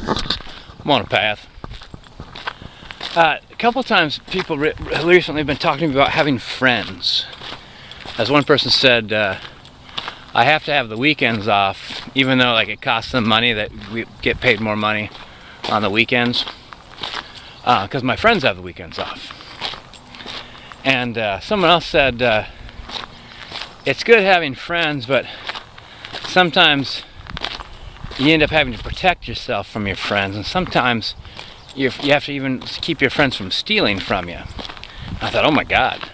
I'm on a path. A couple times people recently have been talking to me about having friends. As one person said, I have to have the weekends off, even though like it costs them money, that we get paid more money on the weekends, because my friends have the weekends off. And someone else said, it's good having friends, but sometimes you end up having to protect yourself from your friends, and sometimes you have to even keep your friends from stealing from you. I thought, oh my God,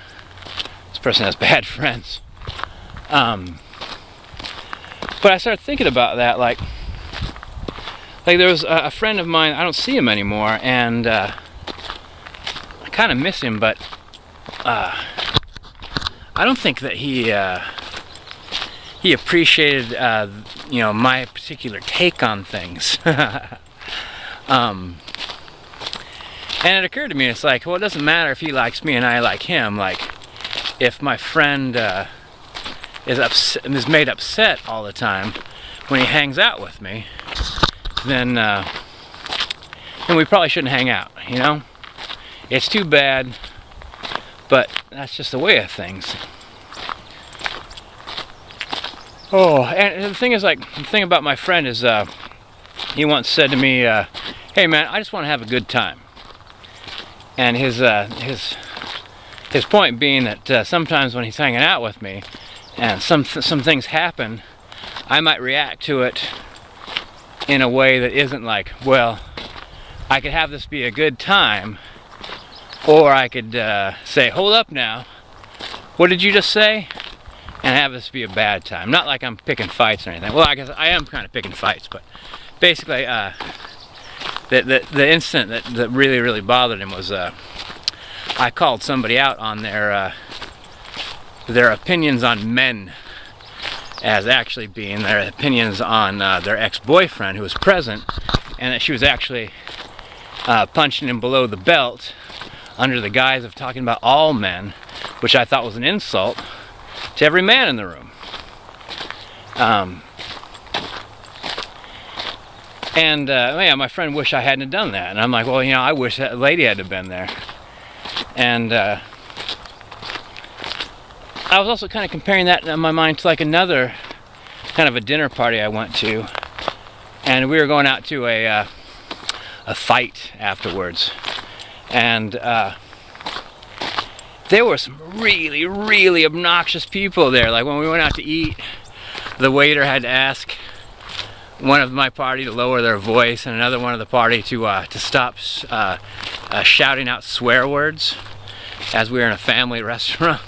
this person has bad friends. But I started thinking about that, like there was a friend of mine, I don't see him anymore, and I kind of miss him, but I don't think that he appreciated, my particular take on things. And it occurred to me, it's like, well, it doesn't matter if he likes me and I like him. Like, if my friend is made upset all the time when he hangs out with me, then we probably shouldn't hang out, you know? It's too bad, but that's just the way of things. Oh, and the thing is, like, the thing about my friend is, he once said to me, hey man, I just want to have a good time. And his point being that sometimes when he's hanging out with me and some things happen, I might react to it in a way that isn't like, well, I could have this be a good time, or I could say, hold up now, what did you just say? And have this be a bad time. Not like I'm picking fights or anything. Well, I guess I am kind of picking fights, but basically, the incident that really, really bothered him was I called somebody out on their opinions on men as actually being their opinions on their ex-boyfriend who was present, and that she was actually punching him below the belt under the guise of talking about all men, which I thought was an insult to every man in the room. My friend wished I hadn't done that. And I'm like, well, I wish that lady had have been there. And I was also kind of comparing that in my mind to like another kind of a dinner party I went to. And we were going out to a fight afterwards. And there were some really, really obnoxious people there. Like when we went out to eat, the waiter had to ask one of my party to lower their voice and another one of the party to stop shouting out swear words as we were in a family restaurant.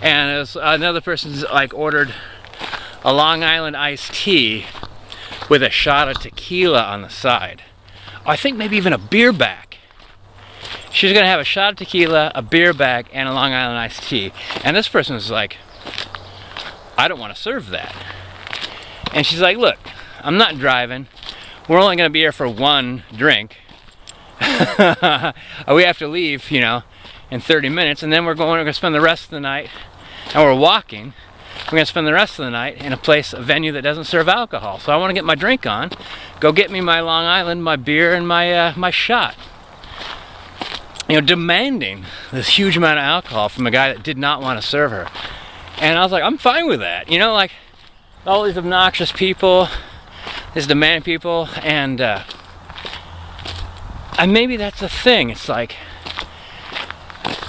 And it was, another person like ordered a Long Island iced tea with a shot of tequila on the side. I think maybe even a beer back. She was gonna have a shot of tequila, a beer back, and a Long Island iced tea. And this person was like, I don't want to serve that. And she's like, look, I'm not driving. We're only going to be here for one drink. We have to leave, in 30 minutes. And then we're going to spend the rest of the night. And we're walking. We're going to spend the rest of the night in a venue that doesn't serve alcohol. So I want to get my drink on. Go get me my Long Island, my beer, and my shot. Demanding this huge amount of alcohol from a guy that did not want to serve her. And I was like, I'm fine with that. Like, all these obnoxious people, these demanding people, and maybe that's the thing. It's like,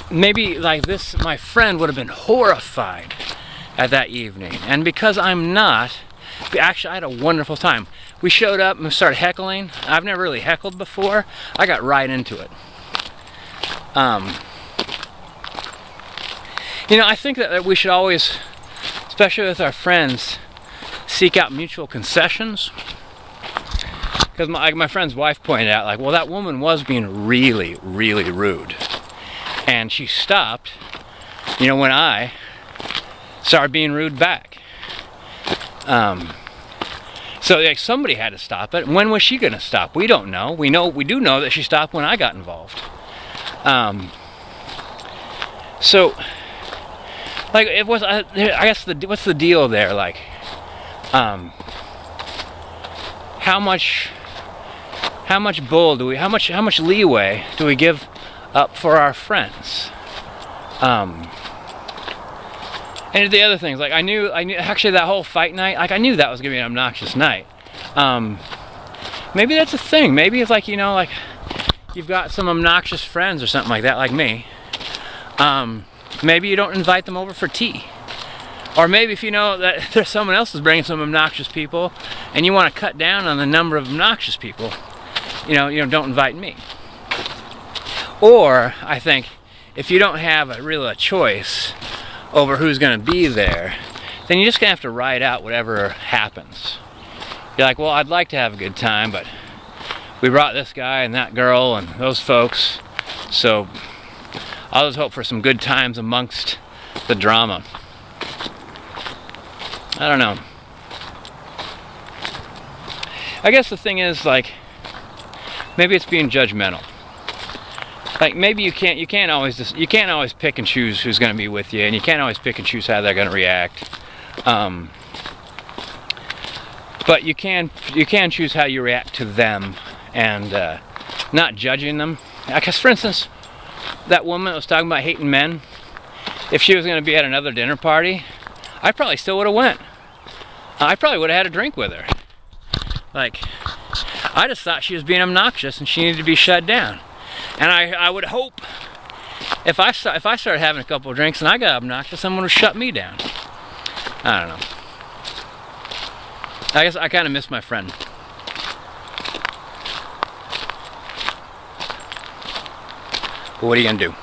maybe like this, my friend would have been horrified at that evening. And because I'm not, actually I had a wonderful time. We showed up and started heckling. I've never really heckled before. I got right into it. I think that we should always, especially with our friends, seek out mutual concessions. Because my friend's wife pointed out, like, well, that woman was being really, really rude. And she stopped, when I started being rude back. So like, somebody had to stop it. When was she going to stop? We don't know. We do know that she stopped when I got involved. So, like, it was. I guess what's the deal there? Like, how much how much bull do we, how much leeway do we give up for our friends? And the other things, like I knew actually that whole fight night, like I knew that was gonna be an obnoxious night. Maybe that's a thing. Maybe it's like, you know, like you've got some obnoxious friends or something like that, like me. Maybe you don't invite them over for tea. Or maybe if you know that there's someone else is bringing some obnoxious people and you want to cut down on the number of obnoxious people, you know, don't invite me. Or I think if you don't have a choice over who's going to be there, then you're just going to have to ride out whatever happens. You're like, well, I'd like to have a good time, but we brought this guy and that girl and those folks, so I'll just hope for some good times amongst the drama. I don't know. I guess the thing is, like, maybe it's being judgmental. Like maybe you can't always pick and choose who's going to be with you, and you can't always pick and choose how they're going to react. But you can choose how you react to them, and not judging them. Because, for instance, that woman that was talking about hating men, if she was going to be at another dinner party, I probably still would have went. I probably would have had a drink with her. Like, I just thought she was being obnoxious and she needed to be shut down. And I would hope if I started having a couple of drinks and I got obnoxious, someone would shut me down. I don't know. I guess I kind of miss my friend. But what are you gonna do?